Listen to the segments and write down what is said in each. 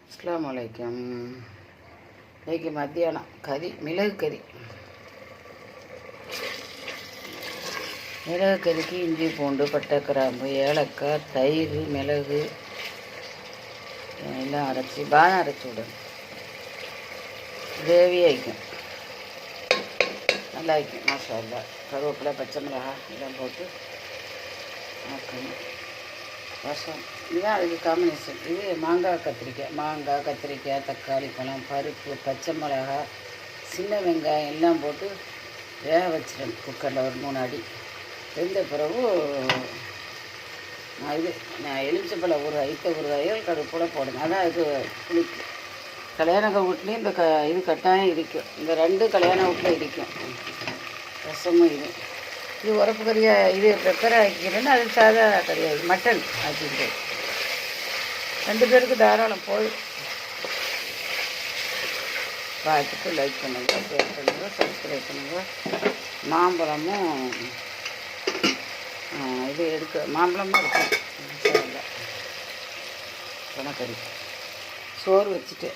அஸ்ஸலாமு அலைக்கும். இன்றைக்கி மத்தியானம் கறி, மிளகு கறி. மிளகு கறிக்கு இஞ்சி பூண்டு பட்டை கிராம்பு ஏலக்காய் தயிர் மிளகு எல்லாம் அரைச்சி பானம் அரைச்சி விடணும். கிரேவி ஆகிக்கும், நல்லா ஆகிக்கும். மசாலா கருவேப்பிலை பச்சை மிளகாய் எல்லாம் போட்டு ஆக்கணும். ரசம் இதுதான் அதுக்கு காம்பினேஷன். இது மாங்காய் கத்திரிக்காய் தக்காளி பழம் பருப்பு பச்சை மிளகாய் சின்ன வெங்காயம் எல்லாம் போட்டு வேக வச்சிடணும் குக்கரில் ஒரு 3 அடி. வெந்த பிறகு நான் எலுமிச்சப்பழம் ஒரு ஊறுகாய்கள் கருப்போட போடுங்க. அதான் இது புளிக்கு. கல்யாண வீட்லேயும் இந்த இது கட்டாயம் இருக்கும். இந்த 2 கல்யாண வீட்டில் இருக்கும். ரசமும் இது உரப்பு கறியாக இது பெப்பரை ஆக்கிக்கிறேன்னு அது சாதா கறியாது மட்டன் ஆக்கிக்கிறேன். 2 பேருக்கு தாராளம் போதும். பார்த்துட்டு லைக் பண்ணுங்கள், ஷேர் பண்ணுங்கள், சப்ஸ்கிரைப் பண்ணுங்கள். மாம்பழமும் இது மாம்பழமும் இருக்கும். பணக்கறி சோறு வச்சுட்டு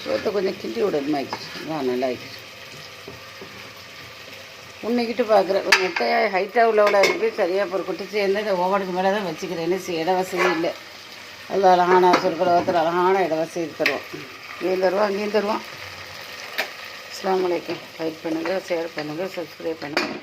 சோத்தை கொஞ்சம் கிண்டி விடணுமா ஆக்கிட்டு நல்லா ஆக்கிட்டு உன்னிக்கிட்டு பார்க்குறேன். நெட்டையாக ஹைட்டாக உள்ளவளாக இருக்குது. சரியாக ஒரு குட்டி சேர்ந்து இந்த ஓவனுக்கு மேலே தான் வச்சுக்கிறேன்னு இட வசதி இல்லை. அது அழகான சொற்கலவத்தில் அழகான இட வசதி தருவோம். இங்கேயும் தருவோம் அங்கேயும் தருவோம். அஸ்ஸலாமு அலைக்கும். லைக் பண்ணுங்கள், ஷேர் பண்ணுங்கள், சப்ஸ்கிரைப் பண்ணுங்கள்.